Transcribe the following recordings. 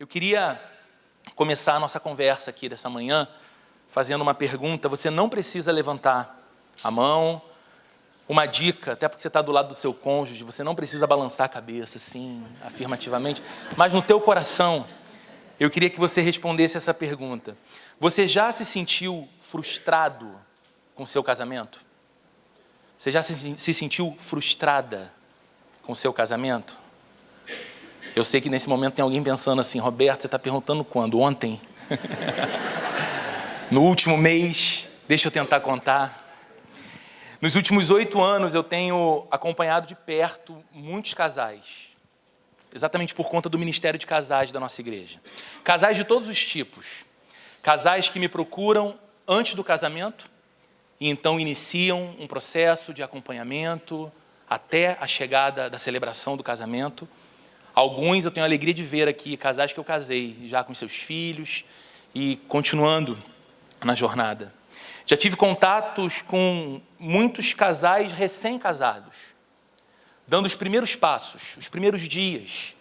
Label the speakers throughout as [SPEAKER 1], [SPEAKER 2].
[SPEAKER 1] Eu queria começar a nossa conversa aqui dessa manhã fazendo uma pergunta. Você não precisa levantar a mão. Uma dica, até porque você está do lado do seu cônjuge, você não precisa balançar a cabeça, assim, afirmativamente. Mas no teu coração, eu queria que você respondesse essa pergunta. Você já se sentiu frustrado com o seu casamento? Você já se sentiu frustrada com o seu casamento? Eu sei que nesse momento tem alguém pensando assim, Roberto, você está perguntando quando? Ontem? No último mês? Deixa eu tentar contar. Nos últimos 8 anos eu tenho acompanhado de perto muitos casais, exatamente por conta do Ministério de Casais da nossa igreja. Casais de todos os tipos. Casais que me procuram antes do casamento e então iniciam um processo de acompanhamento até a chegada da celebração do casamento. Alguns eu tenho a alegria de ver aqui, casais que eu casei, já com seus filhos e continuando na jornada. Já tive contatos com muitos casais recém-casados, dando os primeiros passos, os primeiros dias,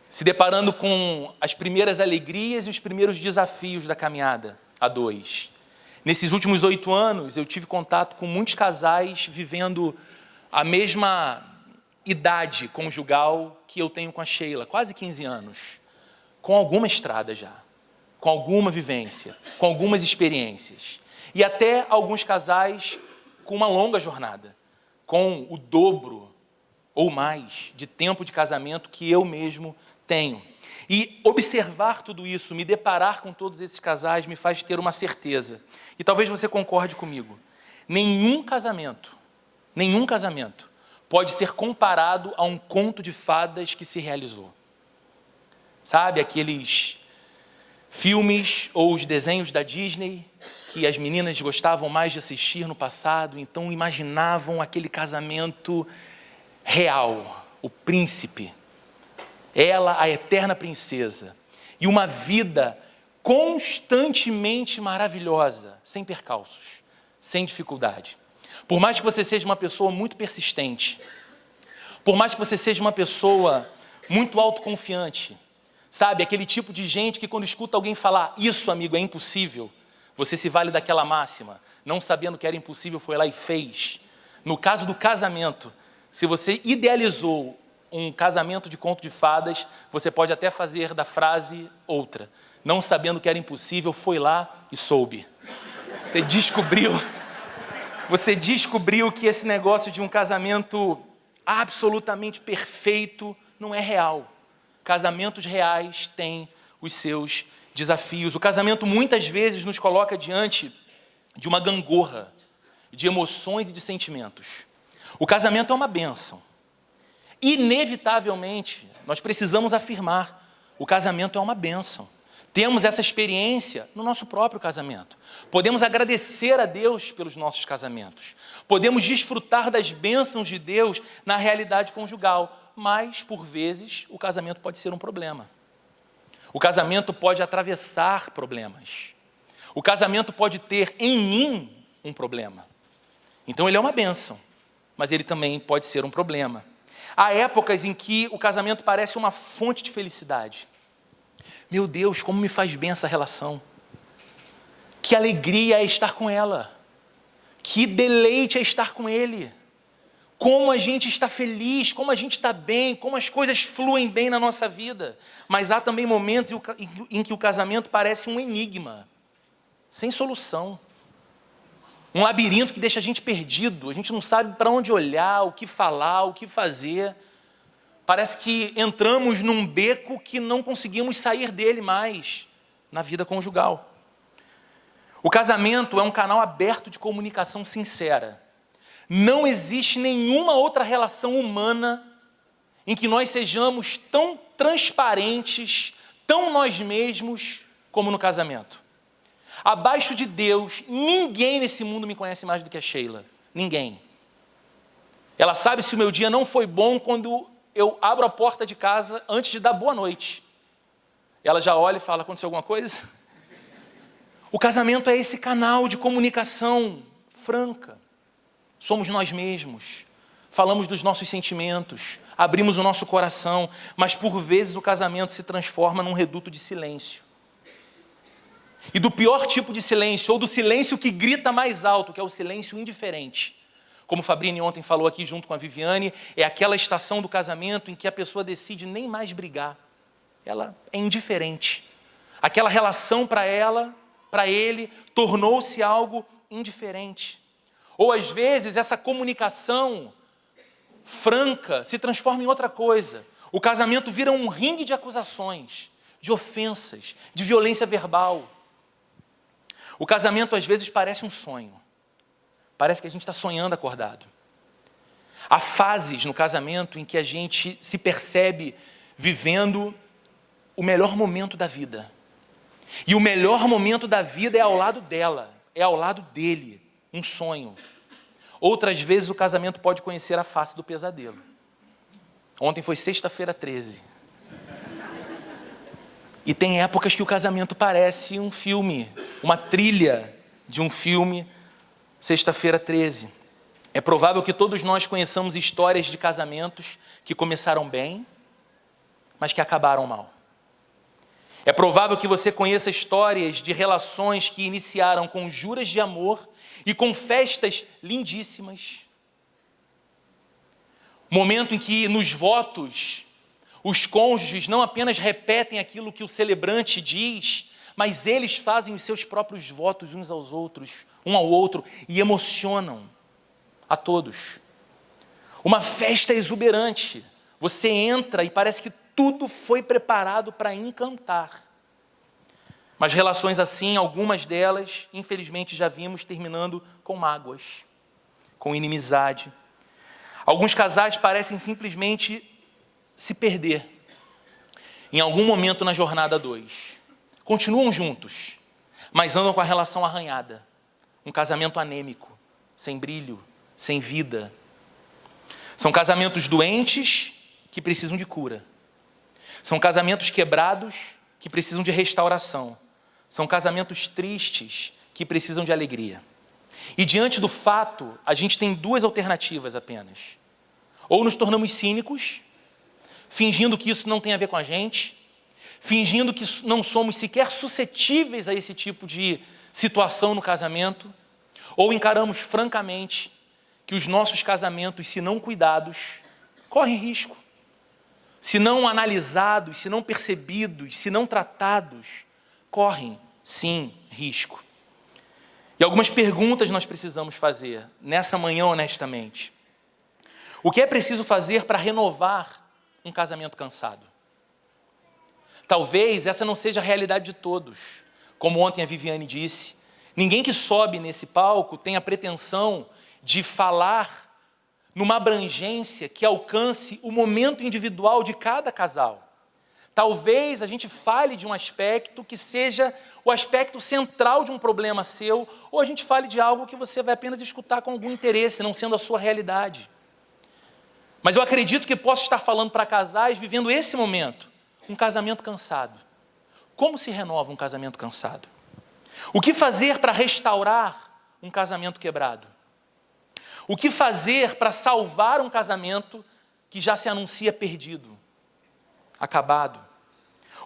[SPEAKER 1] se deparando com as primeiras alegrias e os primeiros desafios da caminhada a dois. Nesses últimos 8 anos, eu tive contato com muitos casais vivendo a mesma idade conjugal que eu tenho com a Sheila, quase 15 anos, com alguma estrada já, com alguma vivência, com algumas experiências. E até alguns casais com uma longa jornada, com o dobro ou mais de tempo de casamento que eu mesmo tenho. E observar tudo isso, me deparar com todos esses casais, me faz ter uma certeza. E talvez você concorde comigo. Nenhum casamento pode ser comparado a um conto de fadas que se realizou. Sabe, aqueles filmes ou os desenhos da Disney que as meninas gostavam mais de assistir no passado, então imaginavam aquele casamento real, o príncipe, ela a eterna princesa, e uma vida constantemente maravilhosa, sem percalços, sem dificuldade. Por mais que você seja uma pessoa muito persistente, por mais que você seja uma pessoa muito autoconfiante, sabe, aquele tipo de gente que quando escuta alguém falar, isso, amigo, é impossível, você se vale daquela máxima, não sabendo que era impossível, foi lá e fez. No caso do casamento, se você idealizou um casamento de conto de fadas, você pode até fazer da frase outra. Não sabendo que era impossível, foi lá e soube. Você descobriu que esse negócio de um casamento absolutamente perfeito não é real. Casamentos reais têm os seus desafios. O casamento muitas vezes nos coloca diante de uma gangorra de emoções e de sentimentos. O casamento é uma bênção. Inevitavelmente, nós precisamos afirmar, o casamento é uma bênção. Temos essa experiência no nosso próprio casamento. Podemos agradecer a Deus pelos nossos casamentos. Podemos desfrutar das bênçãos de Deus na realidade conjugal. Mas, por vezes, o casamento pode ser um problema. O casamento pode atravessar problemas. O casamento pode ter em mim um problema. Então ele é uma bênção, mas ele também pode ser um problema. Há épocas em que o casamento parece uma fonte de felicidade. Meu Deus, como me faz bem essa relação. Que alegria é estar com ela. Que deleite é estar com ele. Como a gente está feliz, como a gente está bem, como as coisas fluem bem na nossa vida. Mas há também momentos em que o casamento parece um enigma, sem solução. Um labirinto que deixa a gente perdido, a gente não sabe para onde olhar, o que falar, o que fazer. Parece que entramos num beco que não conseguimos sair dele mais na vida conjugal. O casamento é um canal aberto de comunicação sincera. Não existe nenhuma outra relação humana em que nós sejamos tão transparentes, tão nós mesmos, como no casamento. Abaixo de Deus, ninguém nesse mundo me conhece mais do que a Sheila. Ninguém. Ela sabe se o meu dia não foi bom quando eu abro a porta de casa antes de dar boa noite. Ela já olha e fala, aconteceu alguma coisa? O casamento é esse canal de comunicação franca. Somos nós mesmos, falamos dos nossos sentimentos, abrimos o nosso coração, mas por vezes o casamento se transforma num reduto de silêncio. E do pior tipo de silêncio, ou do silêncio que grita mais alto, que é o silêncio indiferente. Como o Fabrini ontem falou aqui junto com a Viviane, é aquela estação do casamento em que a pessoa decide nem mais brigar. Ela é indiferente. Aquela relação para ela, para ele, tornou-se algo indiferente. Ou às vezes essa comunicação franca se transforma em outra coisa. O casamento vira um ringue de acusações, de ofensas, de violência verbal. O casamento às vezes parece um sonho. Parece que a gente está sonhando acordado. Há fases no casamento em que a gente se percebe vivendo o melhor momento da vida. E o melhor momento da vida é ao lado dela, é ao lado dele, um sonho. Outras vezes o casamento pode conhecer a face do pesadelo. Ontem foi sexta-feira 13. E tem épocas que o casamento parece um filme, uma trilha de um filme, sexta-feira 13. É provável que todos nós conheçamos histórias de casamentos que começaram bem, mas que acabaram mal. É provável que você conheça histórias de relações que iniciaram com juras de amor e com festas lindíssimas. Momento em que nos votos os cônjuges não apenas repetem aquilo que o celebrante diz, mas eles fazem os seus próprios votos uns aos outros, um ao outro, e emocionam a todos. Uma festa exuberante. Você entra e parece que tudo foi preparado para encantar. Mas relações assim, algumas delas, infelizmente já vimos terminando com mágoas, com inimizade. Alguns casais parecem simplesmente se perder em algum momento na jornada 2. Continuam juntos, mas andam com a relação arranhada. Um casamento anêmico, sem brilho, sem vida. São casamentos doentes que precisam de cura. São casamentos quebrados que precisam de restauração. São casamentos tristes que precisam de alegria. E diante do fato, a gente tem duas alternativas apenas. Ou nos tornamos cínicos, fingindo que isso não tem a ver com a gente, fingindo que não somos sequer suscetíveis a esse tipo de situação no casamento, ou encaramos francamente que os nossos casamentos, se não cuidados, correm risco. Se não analisados, se não percebidos, se não tratados, correm, sim, risco. E algumas perguntas nós precisamos fazer nessa manhã honestamente. O que é preciso fazer para renovar um casamento cansado? Talvez essa não seja a realidade de todos. Como ontem a Viviane disse, ninguém que sobe nesse palco tem a pretensão de falar numa abrangência que alcance o momento individual de cada casal. Talvez a gente fale de um aspecto que seja o aspecto central de um problema seu, ou a gente fale de algo que você vai apenas escutar com algum interesse, não sendo a sua realidade. Mas eu acredito que posso estar falando para casais vivendo esse momento, um casamento cansado. Como se renova um casamento cansado? O que fazer para restaurar um casamento quebrado? O que fazer para salvar um casamento que já se anuncia perdido, acabado?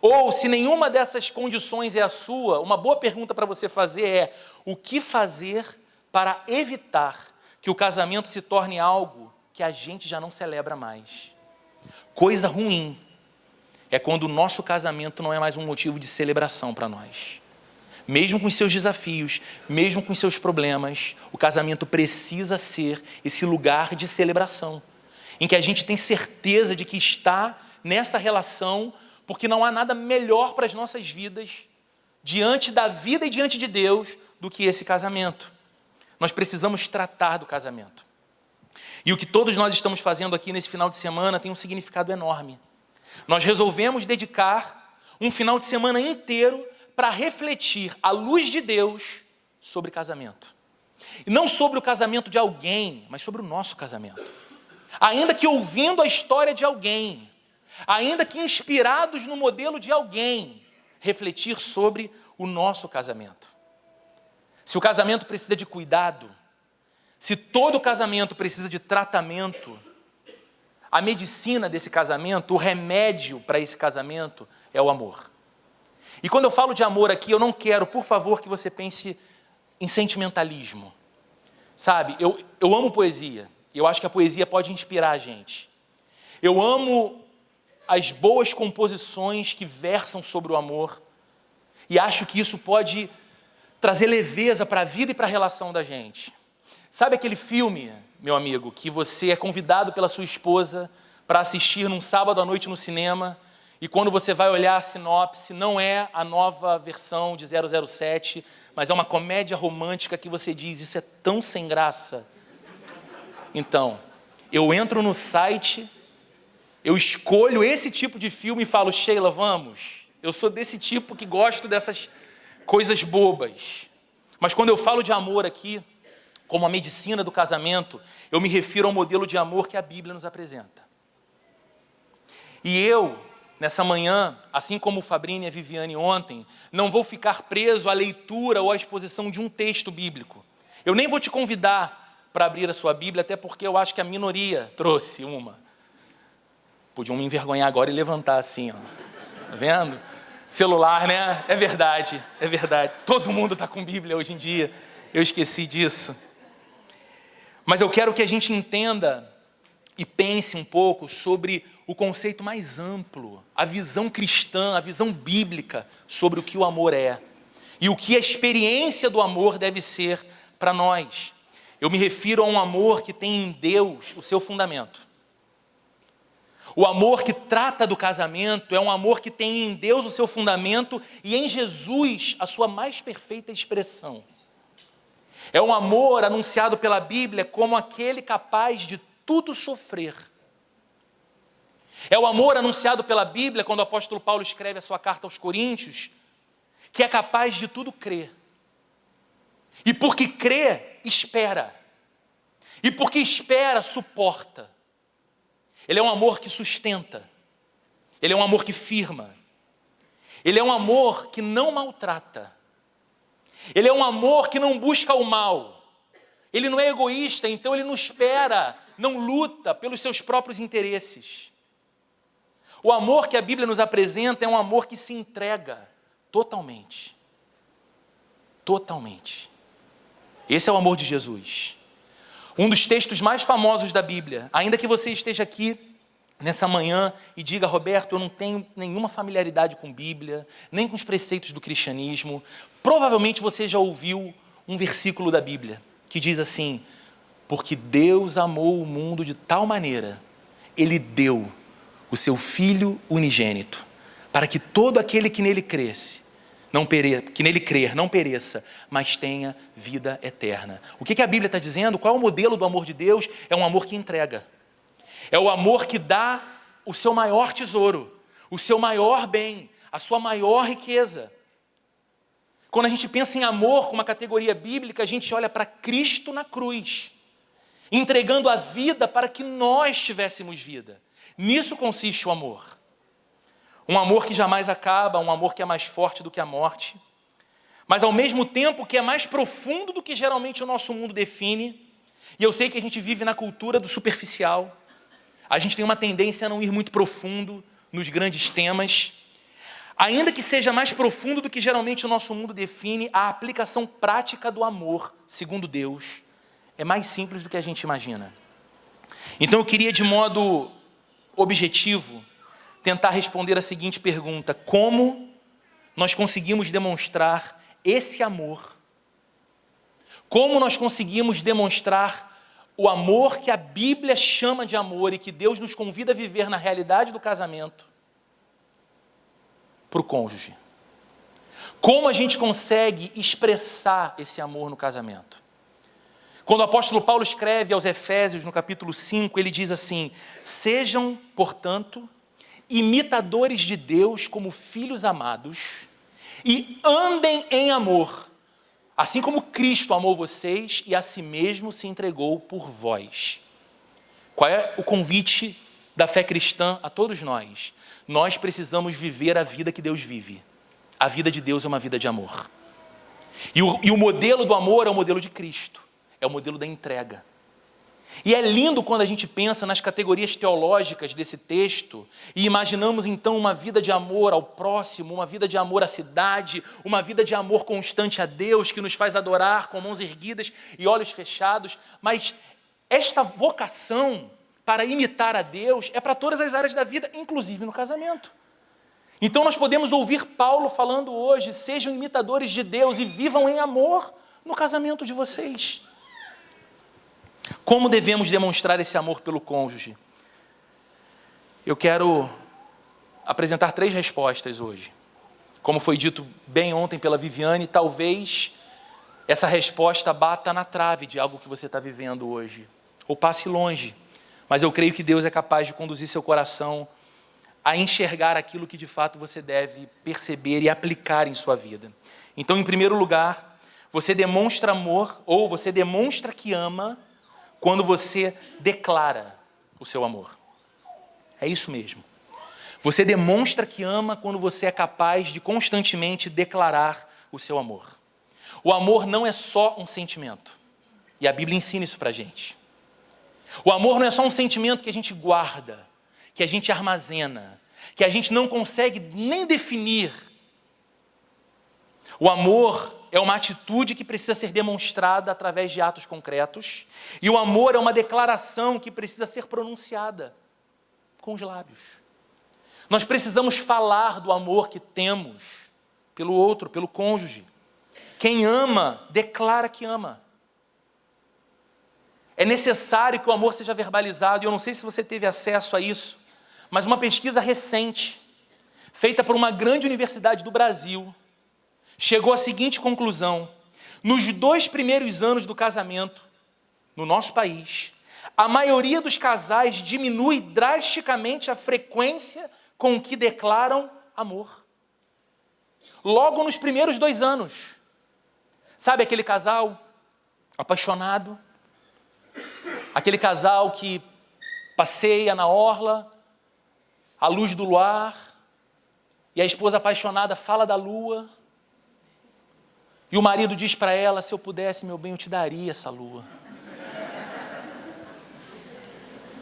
[SPEAKER 1] Ou, se nenhuma dessas condições é a sua, uma boa pergunta para você fazer é: o que fazer para evitar que o casamento se torne algo que a gente já não celebra mais? Coisa ruim é quando o nosso casamento não é mais um motivo de celebração para nós. Mesmo com os seus desafios, mesmo com os seus problemas, o casamento precisa ser esse lugar de celebração, em que a gente tem certeza de que está nessa relação, porque não há nada melhor para as nossas vidas, diante da vida e diante de Deus, do que esse casamento. Nós precisamos tratar do casamento. E o que todos nós estamos fazendo aqui nesse final de semana tem um significado enorme. Nós resolvemos dedicar um final de semana inteiro para refletir à luz de Deus sobre casamento. E não sobre o casamento de alguém, mas sobre o nosso casamento. Ainda que ouvindo a história de alguém, ainda que inspirados no modelo de alguém, refletir sobre o nosso casamento. Se o casamento precisa de cuidado, se todo casamento precisa de tratamento, a medicina desse casamento, o remédio para esse casamento é o amor. E quando eu falo de amor aqui, eu não quero, por favor, que você pense em sentimentalismo. Sabe, eu amo poesia. Eu acho que a poesia pode inspirar a gente. Eu amo as boas composições que versam sobre o amor. E acho que isso pode trazer leveza para a vida e para a relação da gente. Sabe aquele filme, meu amigo, que você é convidado pela sua esposa para assistir num sábado à noite no cinema, e quando você vai olhar a sinopse, não é a nova versão de 007, mas é uma comédia romântica que você diz, isso é tão sem graça. Então, eu entro no site, eu escolho esse tipo de filme e falo, Sheila, vamos. Eu sou desse tipo que gosto dessas coisas bobas. Mas quando eu falo de amor aqui, como a medicina do casamento, eu me refiro ao modelo de amor que a Bíblia nos apresenta. E eu, nessa manhã, assim como o Fabrini e a Viviane ontem, não vou ficar preso à leitura ou à exposição de um texto bíblico. Eu nem vou te convidar para abrir a sua Bíblia, até porque eu acho que a minoria trouxe uma. Podiam me envergonhar agora e levantar assim, ó. Tá vendo? Celular, né? É verdade, é verdade. Todo mundo está com Bíblia hoje em dia. Eu esqueci disso. Mas eu quero que a gente entenda e pense um pouco sobre o conceito mais amplo, a visão cristã, a visão bíblica sobre o que o amor é e o que a experiência do amor deve ser para nós. Eu me refiro a um amor que tem em Deus o seu fundamento. O amor que trata do casamento é um amor que tem em Deus o seu fundamento e em Jesus a sua mais perfeita expressão. É um amor anunciado pela Bíblia como aquele capaz de tudo sofrer. É o amor anunciado pela Bíblia quando o apóstolo Paulo escreve a sua carta aos Coríntios, que é capaz de tudo crer. E porque crê, espera. E porque espera, suporta. Ele é um amor que sustenta. Ele é um amor que firma. Ele é um amor que não maltrata. Ele é um amor que não busca o mal. Ele não é egoísta, então ele não espera, não luta pelos seus próprios interesses. O amor que a Bíblia nos apresenta é um amor que se entrega totalmente. Totalmente. Esse é o amor de Jesus. Um dos textos mais famosos da Bíblia, ainda que você esteja aqui nessa manhã e diga, Roberto, eu não tenho nenhuma familiaridade com Bíblia, nem com os preceitos do cristianismo, provavelmente você já ouviu um versículo da Bíblia que diz assim, porque Deus amou o mundo de tal maneira, Ele deu o seu Filho unigênito, para que todo aquele que nele cresce, que nele crer, não pereça, mas tenha vida eterna. O que a Bíblia está dizendo? Qual é o modelo do amor de Deus? É um amor que entrega. É o amor que dá o seu maior tesouro, o seu maior bem, a sua maior riqueza. Quando a gente pensa em amor como uma categoria bíblica, a gente olha para Cristo na cruz, entregando a vida para que nós tivéssemos vida. Nisso consiste o amor. Um amor que jamais acaba, um amor que é mais forte do que a morte, mas ao mesmo tempo que é mais profundo do que geralmente o nosso mundo define. E eu sei que a gente vive na cultura do superficial, a gente tem uma tendência a não ir muito profundo nos grandes temas. Ainda que seja mais profundo do que geralmente o nosso mundo define, a aplicação prática do amor, segundo Deus, é mais simples do que a gente imagina. Então eu queria, de modo objetivo, tentar responder a seguinte pergunta: como nós conseguimos demonstrar esse amor? Como nós conseguimos demonstrar o amor que a Bíblia chama de amor e que Deus nos convida a viver na realidade do casamento para o cônjuge? Como a gente consegue expressar esse amor no casamento? Quando o apóstolo Paulo escreve aos Efésios, no capítulo 5, ele diz assim: sejam, portanto, imitadores de Deus como filhos amados e andem em amor, assim como Cristo amou vocês e a si mesmo se entregou por vós. Qual é o convite da fé cristã a todos nós? Nós precisamos viver a vida que Deus vive. A vida de Deus é uma vida de amor. E o modelo do amor é o modelo de Cristo. É o modelo da entrega. E é lindo quando a gente pensa nas categorias teológicas desse texto e imaginamos então uma vida de amor ao próximo, uma vida de amor à cidade, uma vida de amor constante a Deus que nos faz adorar com mãos erguidas e olhos fechados. Mas esta vocação para imitar a Deus é para todas as áreas da vida, inclusive no casamento. Então nós podemos ouvir Paulo falando hoje: sejam imitadores de Deus e vivam em amor no casamento de vocês. Como devemos demonstrar esse amor pelo cônjuge? Eu quero apresentar 3 respostas hoje. Como foi dito bem ontem pela Viviane, talvez essa resposta bata na trave de algo que você está vivendo hoje, ou passe longe. Mas eu creio que Deus é capaz de conduzir seu coração a enxergar aquilo que de fato você deve perceber e aplicar em sua vida. Então, em primeiro lugar, você demonstra amor, ou você demonstra que ama, quando você declara o seu amor. É isso mesmo. Você demonstra que ama quando você é capaz de constantemente declarar o seu amor. O amor não é só um sentimento. E a Bíblia ensina isso pra gente. O amor não é só um sentimento que a gente guarda, que a gente armazena, que a gente não consegue nem definir. O amor é uma atitude que precisa ser demonstrada através de atos concretos, e o amor é uma declaração que precisa ser pronunciada com os lábios. Nós precisamos falar do amor que temos pelo outro, pelo cônjuge. Quem ama, declara que ama. É necessário que o amor seja verbalizado, e eu não sei se você teve acesso a isso, mas uma pesquisa recente, feita por uma grande universidade do Brasil, chegou à seguinte conclusão: nos 2 primeiros anos do casamento, no nosso país, a maioria dos casais diminui drasticamente a frequência com que declaram amor. Logo nos primeiros 2 anos. Sabe aquele casal apaixonado? Aquele casal que passeia na orla, à luz do luar, e a esposa apaixonada fala da lua, e o marido diz para ela: se eu pudesse, meu bem, eu te daria essa lua.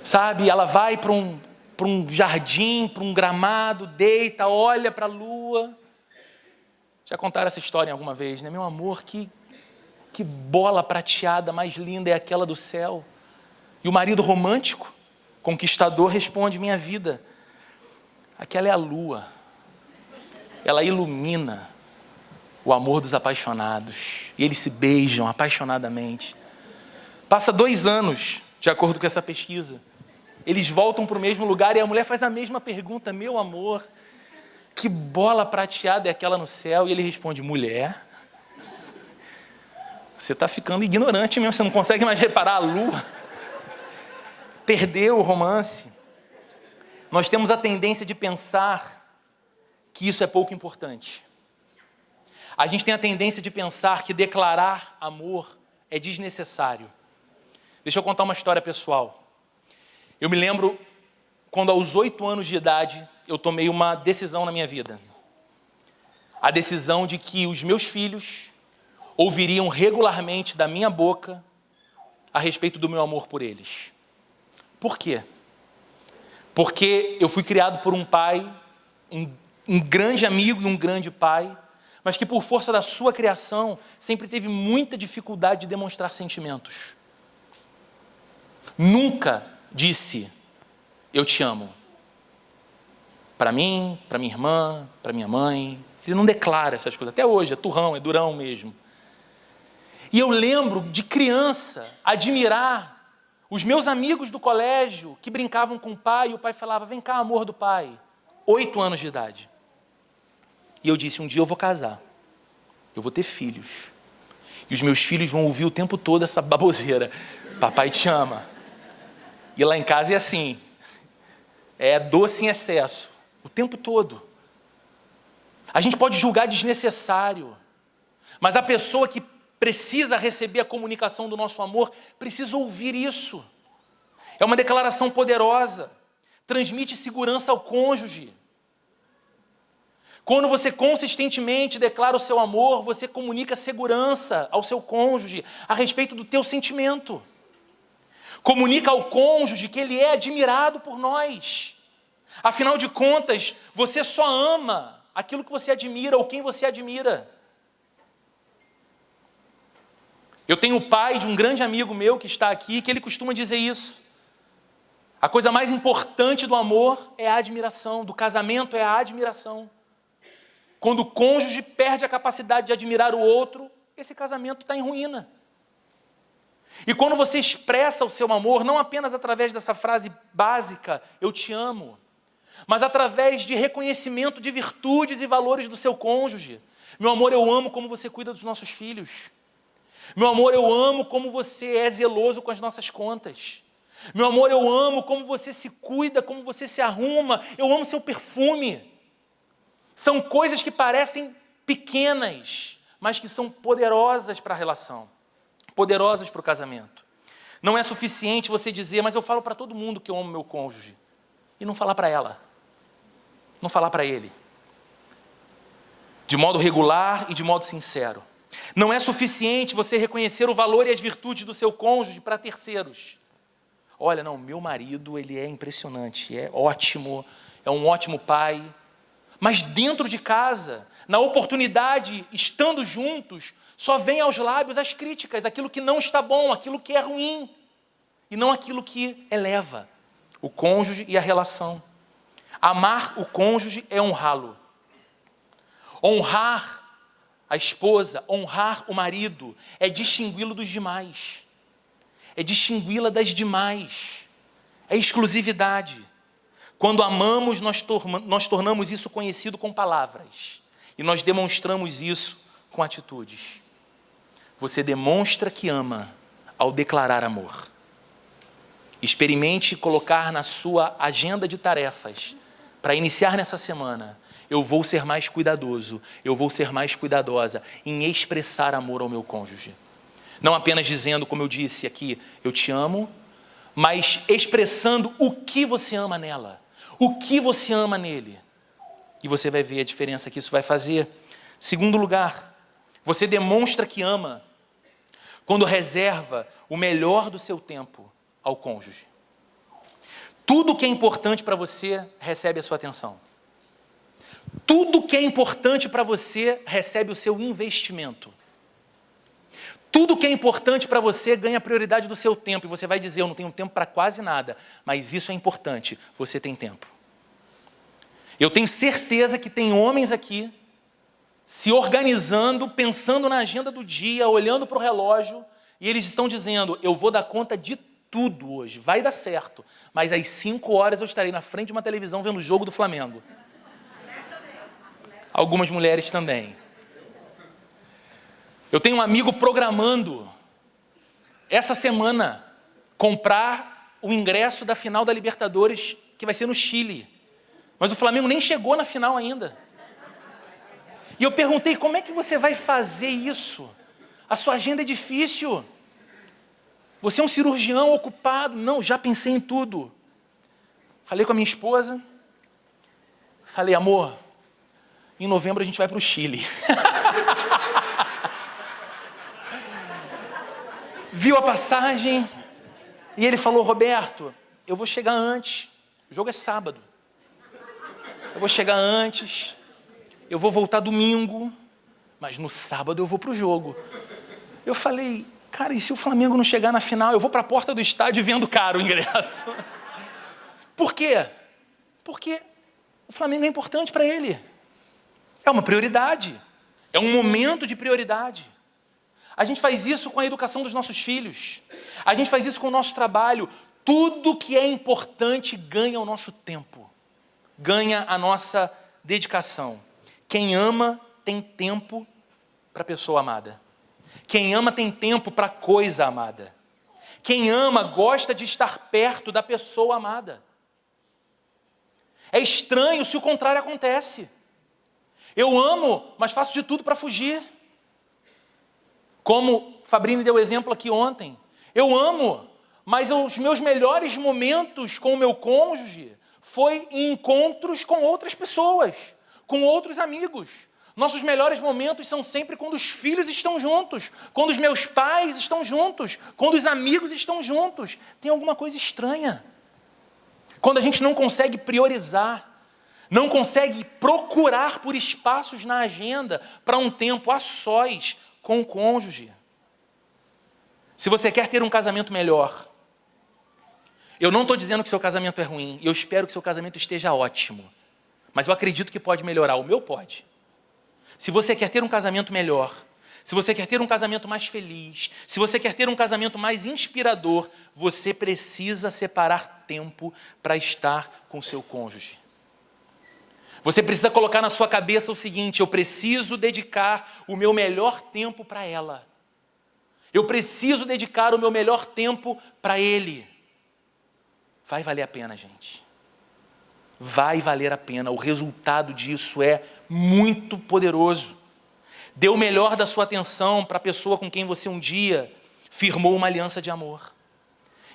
[SPEAKER 1] Sabe, ela vai para um jardim, para um gramado, deita, olha para a lua. Já contaram essa história alguma vez, né? Meu amor, que bola prateada mais linda é aquela do céu. E o marido romântico, conquistador, responde: minha vida, aquela é a lua. Ela ilumina o amor dos apaixonados. E eles se beijam apaixonadamente. Passa 2 anos, de acordo com essa pesquisa. Eles voltam para o mesmo lugar e a mulher faz a mesma pergunta: meu amor, que bola prateada é aquela no céu? E ele responde: mulher, você está ficando ignorante mesmo, você não consegue mais reparar a lua. Perdeu o romance. Nós temos a tendência de pensar que isso é pouco importante. A gente tem a tendência de pensar que declarar amor é desnecessário. Deixa eu contar uma história pessoal. Eu me lembro quando aos 8 anos de idade eu tomei uma decisão na minha vida. A decisão de que os meus filhos ouviriam regularmente da minha boca a respeito do meu amor por eles. Por quê? Porque eu fui criado por um pai, um grande amigo e um grande pai, mas que por força da sua criação sempre teve muita dificuldade de demonstrar sentimentos. Nunca disse: eu te amo. Para mim, para minha irmã, para minha mãe. Ele não declara essas coisas. Até hoje, é turrão, é durão mesmo. E eu lembro de criança admirar os meus amigos do colégio que brincavam com o pai, e o pai falava: vem cá, amor do pai. 8 anos de idade. E eu disse: um dia eu vou casar. Eu vou ter filhos. E os meus filhos vão ouvir o tempo todo essa baboseira: papai te ama. E lá em casa é assim. É doce em excesso. O tempo todo. A gente pode julgar desnecessário. Mas a pessoa que precisa receber a comunicação do nosso amor precisa ouvir isso. É uma declaração poderosa. Transmite segurança ao cônjuge. Quando você consistentemente declara o seu amor, você comunica segurança ao seu cônjuge a respeito do teu sentimento. Comunica ao cônjuge que ele é admirado por nós. Afinal de contas, você só ama aquilo que você admira ou quem você admira. Eu tenho o pai de um grande amigo meu que está aqui, que ele costuma dizer isso. A coisa mais importante do amor é a admiração, do casamento é a admiração. Quando o cônjuge perde a capacidade de admirar o outro, esse casamento está em ruína. E quando você expressa o seu amor, não apenas através dessa frase básica, eu te amo, mas através de reconhecimento de virtudes e valores do seu cônjuge. Meu amor, eu amo como você cuida dos nossos filhos. Meu amor, eu amo como você é zeloso com as nossas contas. Meu amor, eu amo como você se cuida, como você se arruma. Eu amo seu perfume. São coisas que parecem pequenas, mas que são poderosas para a relação, poderosas para o casamento. Não é suficiente você dizer, mas eu falo para todo mundo que eu amo meu cônjuge, e não falar para ela, não falar para ele, de modo regular e de modo sincero. Não é suficiente você reconhecer o valor e as virtudes do seu cônjuge para terceiros. Olha, não, meu marido, ele é impressionante, é ótimo, é um ótimo pai. Mas dentro de casa, na oportunidade, estando juntos, só vem aos lábios as críticas, aquilo que não está bom, aquilo que é ruim, e não aquilo que eleva o cônjuge e a relação. Amar o cônjuge é honrá-lo. Honrar a esposa, honrar o marido, é distingui-lo dos demais. É distingui-la das demais. É exclusividade. Quando amamos, nós tornamos isso conhecido com palavras. E nós demonstramos isso com atitudes. Você demonstra que ama ao declarar amor. Experimente colocar na sua agenda de tarefas, para iniciar nessa semana, eu vou ser mais cuidadoso, eu vou ser mais cuidadosa em expressar amor ao meu cônjuge. Não apenas dizendo, como eu disse aqui, eu te amo, mas expressando o que você ama nela, o que você ama nele. E você vai ver a diferença que isso vai fazer. Segundo lugar, você demonstra que ama quando reserva o melhor do seu tempo ao cônjuge. Tudo que é importante para você recebe a sua atenção. Tudo que é importante para você recebe o seu investimento. Tudo que é importante para você ganha prioridade do seu tempo. E você vai dizer, eu não tenho tempo para quase nada. Mas isso é importante, você tem tempo. Eu tenho certeza que tem homens aqui se organizando, pensando na agenda do dia, olhando para o relógio, e eles estão dizendo, eu vou dar conta de tudo hoje, vai dar certo. Mas às 5 horas eu estarei na frente de uma televisão vendo o jogo do Flamengo. Algumas mulheres também. Eu tenho um amigo programando, essa semana, comprar o ingresso da final da Libertadores, que vai ser no Chile. Mas o Flamengo nem chegou na final ainda. E eu perguntei, como é que você vai fazer isso? A sua agenda é difícil. Você é um cirurgião ocupado. Não, já pensei em tudo. Falei com a minha esposa. Falei, amor, em novembro a gente vai para o Chile. Viu a passagem e ele falou, Roberto, eu vou chegar antes. O jogo é sábado. Eu vou chegar antes. Eu vou voltar domingo. Mas no sábado eu vou para o jogo. Eu falei, cara, e se o Flamengo não chegar na final? Eu vou para a porta do estádio vendo caro o ingresso. Por quê? Porque o Flamengo é importante para ele. É uma prioridade. É um momento de prioridade. A gente faz isso com a educação dos nossos filhos. A gente faz isso com o nosso trabalho. Tudo que é importante ganha o nosso tempo. Ganha a nossa dedicação. Quem ama tem tempo para a pessoa amada. Quem ama tem tempo para a coisa amada. Quem ama gosta de estar perto da pessoa amada. É estranho se o contrário acontece. Eu amo, mas faço de tudo para fugir. Como Fabrini deu exemplo aqui ontem. Eu amo, mas os meus melhores momentos com o meu cônjuge foi em encontros com outras pessoas, com outros amigos. Nossos melhores momentos são sempre quando os filhos estão juntos, quando os meus pais estão juntos, quando os amigos estão juntos. Tem alguma coisa estranha. Quando a gente não consegue priorizar, não consegue procurar por espaços na agenda para um tempo a sós com o cônjuge. Se você quer ter um casamento melhor, eu não estou dizendo que seu casamento é ruim, eu espero que seu casamento esteja ótimo, mas eu acredito que pode melhorar, o meu pode. Se você quer ter um casamento melhor, se você quer ter um casamento mais feliz, se você quer ter um casamento mais inspirador, você precisa separar tempo para estar com seu cônjuge. Você precisa colocar na sua cabeça o seguinte: eu preciso dedicar o meu melhor tempo para ela. Eu preciso dedicar o meu melhor tempo para ele. Vai valer a pena, gente. Vai valer a pena. O resultado disso é muito poderoso. Dê o melhor da sua atenção para a pessoa com quem você um dia firmou uma aliança de amor.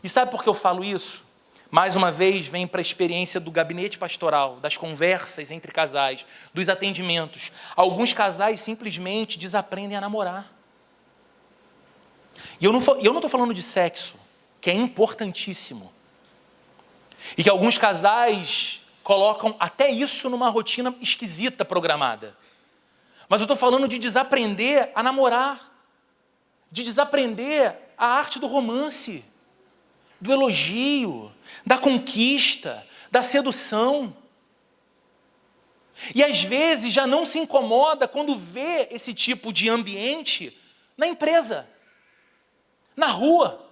[SPEAKER 1] E sabe por que eu falo isso? Mais uma vez, vem para a experiência do gabinete pastoral, das conversas entre casais, dos atendimentos. Alguns casais simplesmente desaprendem a namorar. E eu não estou falando de sexo, que é importantíssimo. E que alguns casais colocam até isso numa rotina esquisita programada. Mas eu estou falando de desaprender a namorar, de desaprender a arte do romance, do elogio, da conquista, da sedução. E às vezes já não se incomoda quando vê esse tipo de ambiente na empresa, na rua.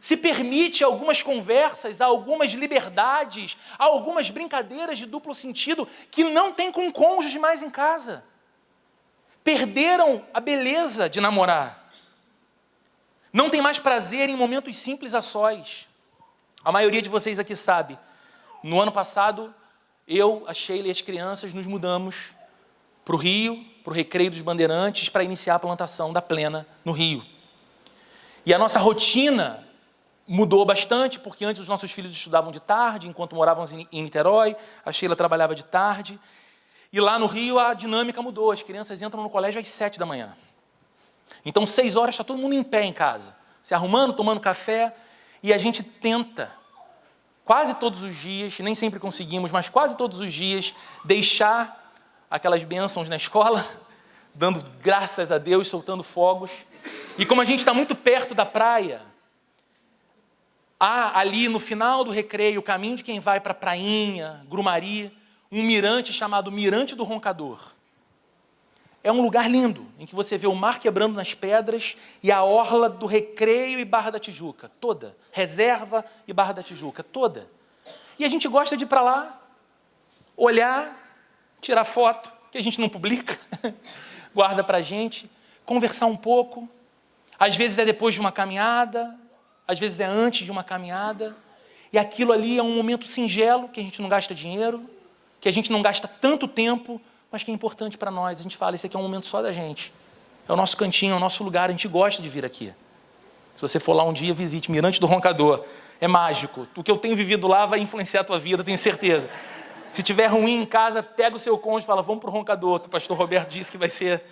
[SPEAKER 1] Se permite algumas conversas, algumas liberdades, algumas brincadeiras de duplo sentido que não tem com o cônjuge mais em casa. Perderam a beleza de namorar. Não tem mais prazer em momentos simples a sós. A maioria de vocês aqui sabe. No ano passado, eu, a Sheila e as crianças nos mudamos para o Rio, para o Recreio dos Bandeirantes, para iniciar a plantação da Plena no Rio. E a nossa rotina mudou bastante, porque antes os nossos filhos estudavam de tarde, enquanto morávamos em Niterói, a Sheila trabalhava de tarde. E lá no Rio a dinâmica mudou, as crianças entram no colégio às 7 da manhã. Então 6 horas está todo mundo em pé em casa, se arrumando, tomando café, e a gente tenta, quase todos os dias, nem sempre conseguimos, mas quase todos os dias, deixar aquelas bênçãos na escola, dando graças a Deus, soltando fogos. E como a gente está muito perto da praia, há ali no final do recreio, o caminho de quem vai para a prainha, Grumari, um mirante chamado Mirante do Roncador. É um lugar lindo, em que você vê o mar quebrando nas pedras e a orla do Recreio e Barra da Tijuca, toda. Reserva e Barra da Tijuca, toda. E a gente gosta de ir para lá, olhar, tirar foto, que a gente não publica, guarda para a gente, conversar um pouco. Às vezes é depois de uma caminhada, às vezes é antes de uma caminhada. E aquilo ali é um momento singelo, que a gente não gasta dinheiro, que a gente não gasta tanto tempo, mas que é importante para nós. A gente fala, esse aqui é um momento só da gente. É o nosso cantinho, é o nosso lugar, a gente gosta de vir aqui. Se você for lá um dia, visite Mirante do Roncador. É mágico. O que eu tenho vivido lá vai influenciar a tua vida, tenho certeza. Se tiver ruim em casa, pega o seu cônjuge e fala, vamos para o Roncador, que o pastor Roberto disse que vai ser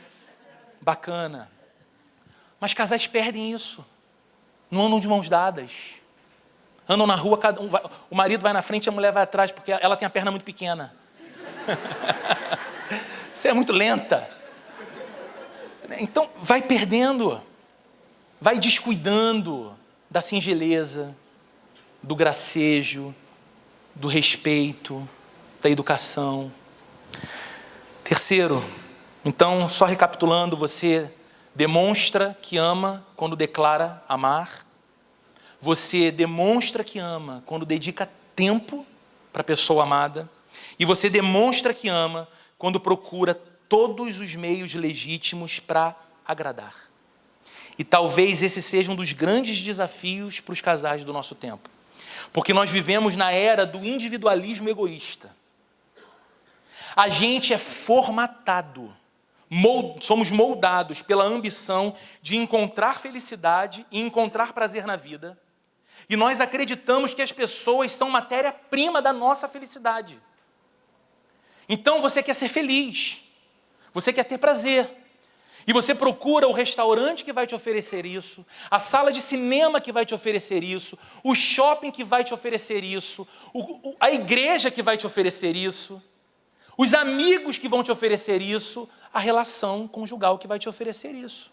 [SPEAKER 1] bacana. Mas casais perdem isso. Não andam de mãos dadas. Andam na rua, cada um vai, o marido vai na frente e a mulher vai atrás, porque ela tem a perna muito pequena. Você é muito lenta. Então, vai perdendo, vai descuidando da singeleza, do gracejo, do respeito, da educação. Terceiro, então, só recapitulando, você demonstra que ama quando declara amar. Você demonstra que ama quando dedica tempo para a pessoa amada. E você demonstra que ama quando procura todos os meios legítimos para agradar. E talvez esse seja um dos grandes desafios para os casais do nosso tempo. Porque nós vivemos na era do individualismo egoísta. A gente é formatado, somos moldados pela ambição de encontrar felicidade e encontrar prazer na vida. E nós acreditamos que as pessoas são matéria-prima da nossa felicidade. Então você quer ser feliz. Você quer ter prazer. E você procura o restaurante que vai te oferecer isso, a sala de cinema que vai te oferecer isso, o shopping que vai te oferecer isso, a igreja que vai te oferecer isso, os amigos que vão te oferecer isso, a relação conjugal que vai te oferecer isso.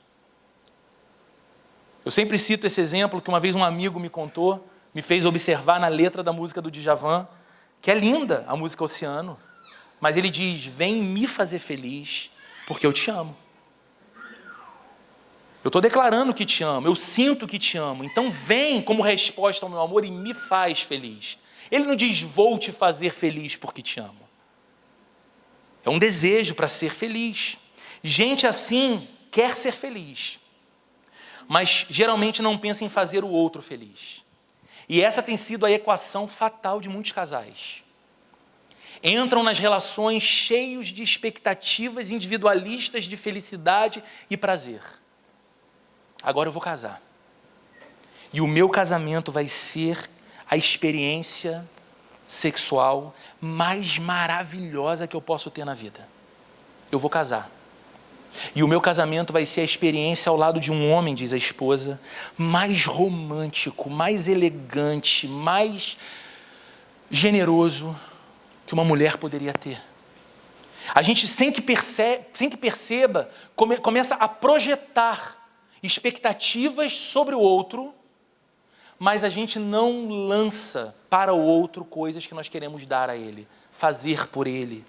[SPEAKER 1] Eu sempre cito esse exemplo que uma vez um amigo me contou, me fez observar na letra da música do Djavan, que é linda a música Oceano, mas ele diz: vem me fazer feliz, porque eu te amo. Eu estou declarando que te amo, eu sinto que te amo, então vem como resposta ao meu amor e me faz feliz. Ele não diz: vou te fazer feliz porque te amo. É um desejo para ser feliz. Gente assim quer ser feliz, mas geralmente não pensa em fazer o outro feliz. E essa tem sido a equação fatal de muitos casais. Entram nas relações cheios de expectativas individualistas de felicidade e prazer. Agora eu vou casar. E o meu casamento vai ser a experiência sexual mais maravilhosa que eu posso ter na vida. Eu vou casar. E o meu casamento vai ser a experiência ao lado de um homem, diz a esposa, mais romântico, mais elegante, mais generoso que uma mulher poderia ter. A gente, sem que perceba, começa a projetar expectativas sobre o outro, mas a gente não lança para o outro coisas que nós queremos dar a ele, fazer por ele.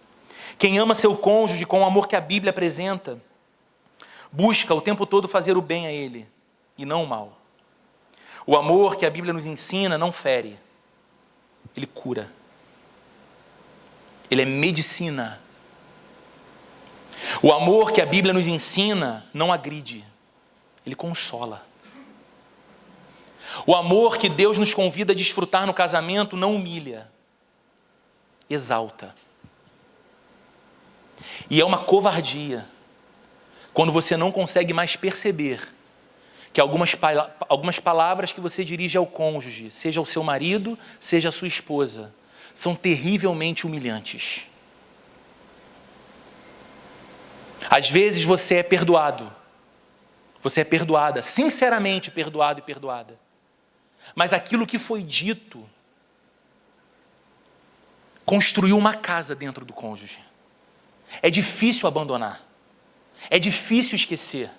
[SPEAKER 1] Quem ama seu cônjuge com o amor que a Bíblia apresenta, busca o tempo todo fazer o bem a ele e não o mal. O amor que a Bíblia nos ensina não fere, ele cura. Ele é medicina. O amor que a Bíblia nos ensina não agride, ele consola. O amor que Deus nos convida a desfrutar no casamento não humilha, exalta. E é uma covardia quando você não consegue mais perceber que algumas palavras que você dirige ao cônjuge, seja ao seu marido, seja à sua esposa, são terrivelmente humilhantes. Às vezes você é perdoado, você é perdoada, sinceramente perdoado e perdoada. Mas aquilo que foi dito construiu uma casa dentro do cônjuge. É difícil abandonar, é difícil esquecer,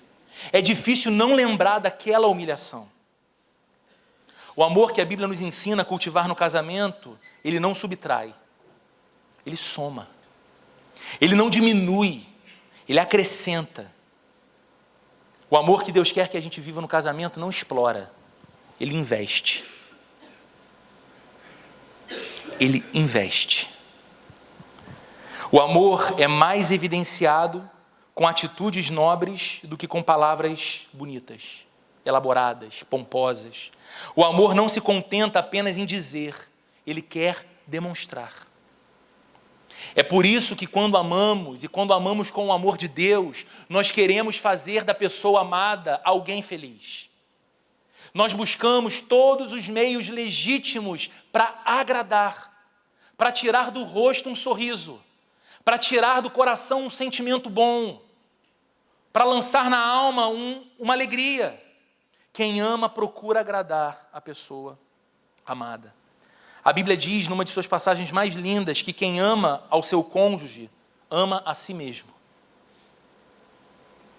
[SPEAKER 1] é difícil não lembrar daquela humilhação. O amor que a Bíblia nos ensina a cultivar no casamento, ele não subtrai, ele soma, ele não diminui, ele acrescenta. O amor que Deus quer que a gente viva no casamento não explora, ele investe. Ele investe. O amor é mais evidenciado com atitudes nobres do que com palavras bonitas, elaboradas, pomposas. O amor não se contenta apenas em dizer, ele quer demonstrar. É por isso que quando amamos, e quando amamos com o amor de Deus, nós queremos fazer da pessoa amada alguém feliz. Nós buscamos todos os meios legítimos para agradar, para tirar do rosto um sorriso, para tirar do coração um sentimento bom, para lançar na alma uma alegria. Quem ama procura agradar a pessoa amada. A Bíblia diz, numa de suas passagens mais lindas, que quem ama ao seu cônjuge, ama a si mesmo.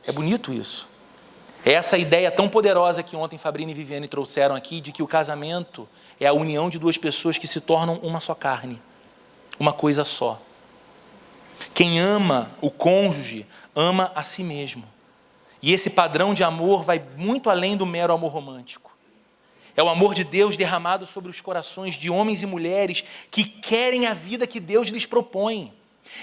[SPEAKER 1] É bonito isso. É essa ideia tão poderosa que ontem Fabrício e Viviane trouxeram aqui, de que o casamento é a união de duas pessoas que se tornam uma só carne, uma coisa só. Quem ama o cônjuge, ama a si mesmo. E esse padrão de amor vai muito além do mero amor romântico. É o amor de Deus derramado sobre os corações de homens e mulheres que querem a vida que Deus lhes propõe.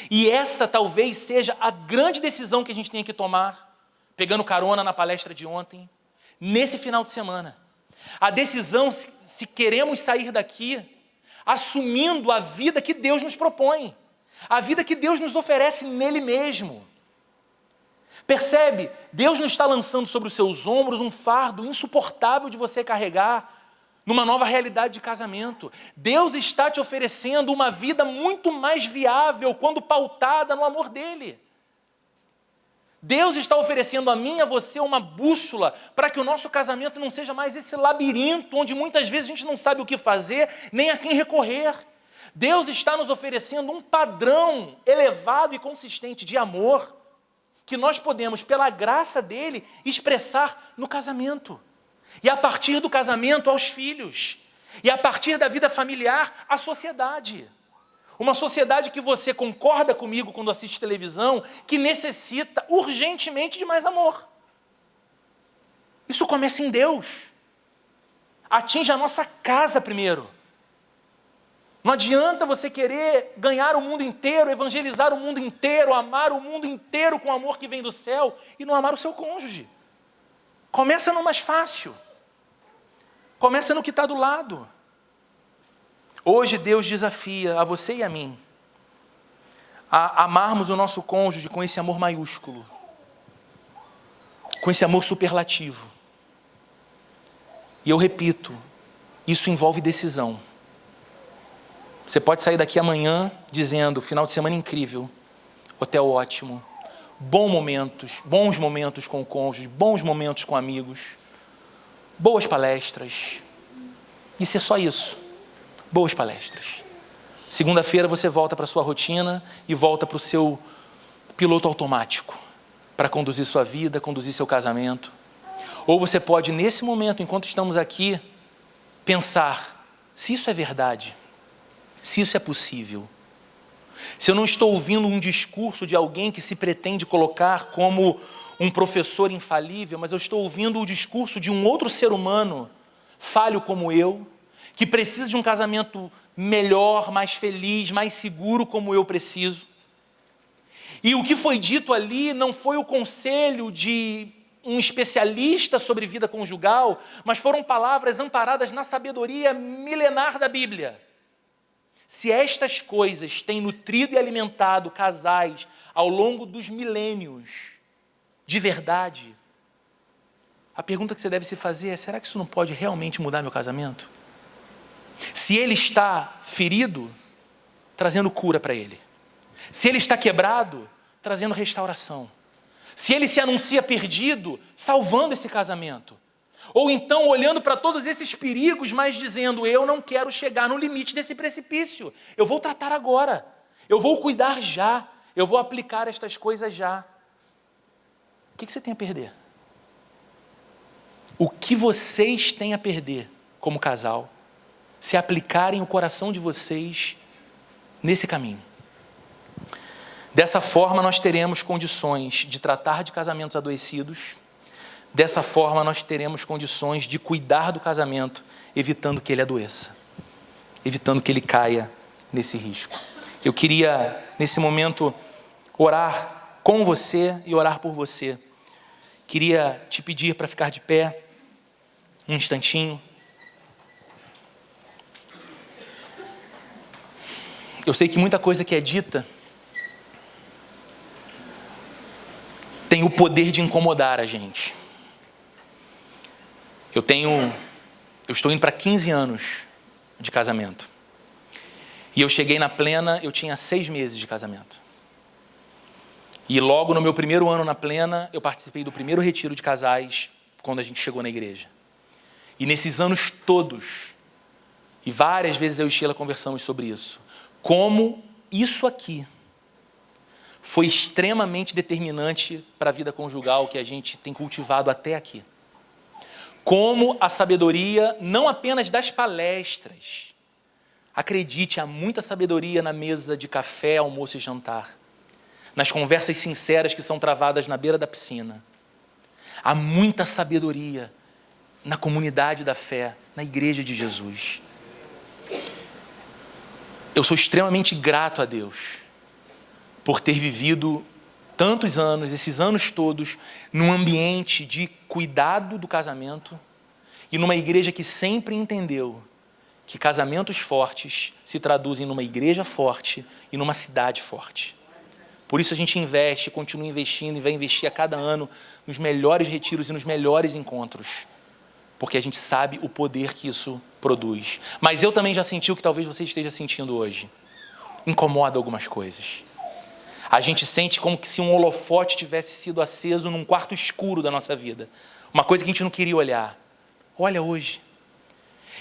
[SPEAKER 1] E essa talvez seja a grande decisão que a gente tem que tomar, pegando carona na palestra de ontem, nesse final de semana. A decisão se queremos sair daqui assumindo a vida que Deus nos propõe, a vida que Deus nos oferece nele mesmo. Percebe? Deus não está lançando sobre os seus ombros um fardo insuportável de você carregar numa nova realidade de casamento. Deus está te oferecendo uma vida muito mais viável quando pautada no amor dele. Deus está oferecendo a mim e a você uma bússola para que o nosso casamento não seja mais esse labirinto onde muitas vezes a gente não sabe o que fazer, nem a quem recorrer. Deus está nos oferecendo um padrão elevado e consistente de amor que nós podemos, pela graça dele, expressar no casamento. E a partir do casamento, aos filhos. E a partir da vida familiar, à sociedade. Uma sociedade que você concorda comigo quando assiste televisão, que necessita urgentemente de mais amor. Isso começa em Deus. Atinge a nossa casa primeiro. Não adianta você querer ganhar o mundo inteiro, evangelizar o mundo inteiro, amar o mundo inteiro com o amor que vem do céu e não amar o seu cônjuge. Começa no mais fácil. Começa no que está do lado. Hoje Deus desafia a você e a mim a amarmos o nosso cônjuge com esse amor maiúsculo, com esse amor superlativo. E eu repito, isso envolve decisão. Você pode sair daqui amanhã dizendo, final de semana incrível, hotel ótimo, bons momentos com o cônjuge, bons momentos com amigos, boas palestras. Isso é só isso, boas palestras. Segunda-feira você volta para a sua rotina e volta para o seu piloto automático, para conduzir sua vida, conduzir seu casamento. Ou você pode, nesse momento, enquanto estamos aqui, pensar, se isso é verdade, se isso é possível, se eu não estou ouvindo um discurso de alguém que se pretende colocar como um professor infalível, mas eu estou ouvindo o discurso de um outro ser humano, falho como eu, que precisa de um casamento melhor, mais feliz, mais seguro como eu preciso. E o que foi dito ali não foi o conselho de um especialista sobre vida conjugal, mas foram palavras amparadas na sabedoria milenar da Bíblia. Se estas coisas têm nutrido e alimentado casais ao longo dos milênios, de verdade, a pergunta que você deve se fazer é, será que isso não pode realmente mudar meu casamento? Se ele está ferido, trazendo cura para ele. Se ele está quebrado, trazendo restauração. Se ele se anuncia perdido, salvando esse casamento. Ou então olhando para todos esses perigos, mas dizendo, eu não quero chegar no limite desse precipício. Eu vou tratar agora. Eu vou cuidar já. Eu vou aplicar estas coisas já. O que você tem a perder? O que vocês têm a perder como casal, se aplicarem o coração de vocês nesse caminho? Dessa forma, nós teremos condições de tratar de casamentos adoecidos. Dessa forma, nós teremos condições de cuidar do casamento, evitando que ele adoeça, evitando que ele caia nesse risco. Eu queria, nesse momento, orar com você e orar por você. Queria te pedir para ficar de pé um instantinho. Eu sei que muita coisa que é dita tem o poder de incomodar a gente. Eu estou indo para 15 anos de casamento. E eu cheguei na Plena, eu tinha 6 meses de casamento. E logo no meu primeiro ano na Plena, eu participei do primeiro retiro de casais, quando a gente chegou na igreja. E nesses anos todos, e várias vezes eu e Sheila conversamos sobre isso, como isso aqui foi extremamente determinante para a vida conjugal que a gente tem cultivado até aqui. Como a sabedoria, não apenas das palestras. Acredite, há muita sabedoria na mesa de café, almoço e jantar. Nas conversas sinceras que são travadas na beira da piscina. Há muita sabedoria na comunidade da fé, na igreja de Jesus. Eu sou extremamente grato a Deus por ter vivido tantos anos, esses anos todos, num ambiente de cuidado do casamento e numa igreja que sempre entendeu que casamentos fortes se traduzem numa igreja forte e numa cidade forte. Por isso a gente investe, continua investindo e vai investir a cada ano nos melhores retiros e nos melhores encontros, porque a gente sabe o poder que isso produz. Mas eu também já senti o que talvez você esteja sentindo hoje. Incomoda algumas coisas. A gente sente como que se um holofote tivesse sido aceso num quarto escuro da nossa vida. Uma coisa que a gente não queria olhar. Olha hoje.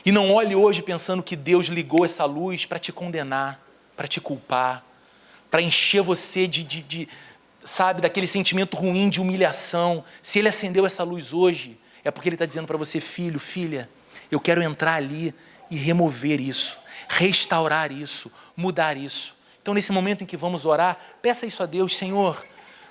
[SPEAKER 1] E não olhe hoje pensando que Deus ligou essa luz para te condenar, para te culpar, para encher você sabe, daquele sentimento ruim de humilhação. Se Ele acendeu essa luz hoje, é porque Ele está dizendo para você, filho, filha, eu quero entrar ali e remover isso, restaurar isso, mudar isso. Então, nesse momento em que vamos orar, peça isso a Deus, Senhor,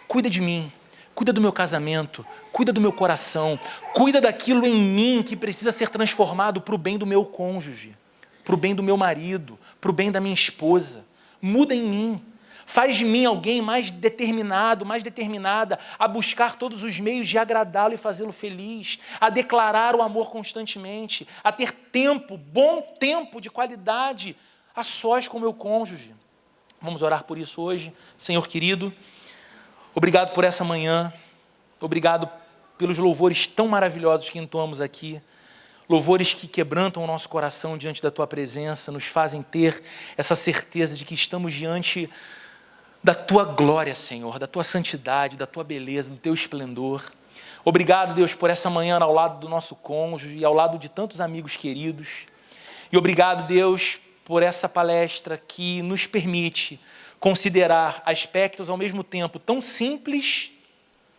[SPEAKER 1] cuida de mim, cuida do meu casamento, cuida do meu coração, cuida daquilo em mim que precisa ser transformado para o bem do meu cônjuge, para o bem do meu marido, para o bem da minha esposa. Muda em mim. Faz de mim alguém mais determinado, mais determinada a buscar todos os meios de agradá-lo e fazê-lo feliz, a declarar o amor constantemente, a ter tempo, bom tempo de qualidade, a sós com o meu cônjuge. Vamos orar por isso hoje. Senhor querido, obrigado por essa manhã, obrigado pelos louvores tão maravilhosos que entoamos aqui, louvores que quebrantam o nosso coração diante da Tua presença, nos fazem ter essa certeza de que estamos diante da Tua glória, Senhor, da Tua santidade, da Tua beleza, do Teu esplendor. Obrigado, Deus, por essa manhã ao lado do nosso cônjuge e ao lado de tantos amigos queridos. E obrigado, Deus, por essa palestra que nos permite considerar aspectos ao mesmo tempo tão simples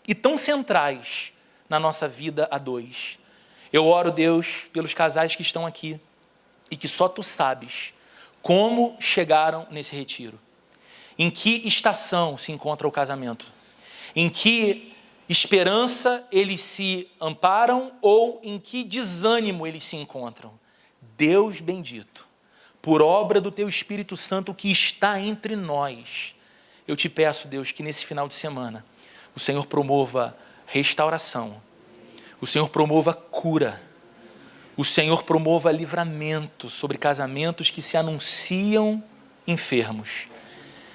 [SPEAKER 1] e tão centrais na nossa vida a dois. Eu oro, Deus, pelos casais que estão aqui e que só Tu sabes como chegaram nesse retiro. Em que estação se encontra o casamento? Em que esperança eles se amparam ou em que desânimo eles se encontram? Deus bendito, por obra do Teu Espírito Santo que está entre nós, eu Te peço, Deus, que nesse final de semana o Senhor promova restauração, o Senhor promova cura, o Senhor promova livramento sobre casamentos que se anunciam enfermos.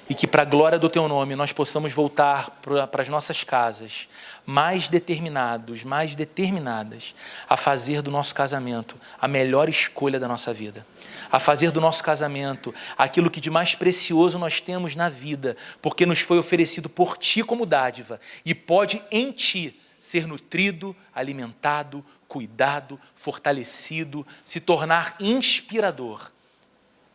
[SPEAKER 1] E que para a glória do Teu nome nós possamos voltar para as nossas casas mais determinados, mais determinadas a fazer do nosso casamento a melhor escolha da nossa vida. A fazer do nosso casamento aquilo que de mais precioso nós temos na vida, porque nos foi oferecido por Ti como dádiva e pode em Ti ser nutrido, alimentado, cuidado, fortalecido, se tornar inspirador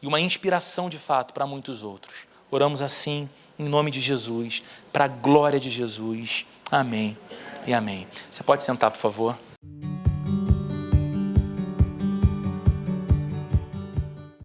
[SPEAKER 1] e uma inspiração de fato para muitos outros. Oramos assim, em nome de Jesus, para a glória de Jesus. Amém e amém. Você pode sentar, por favor?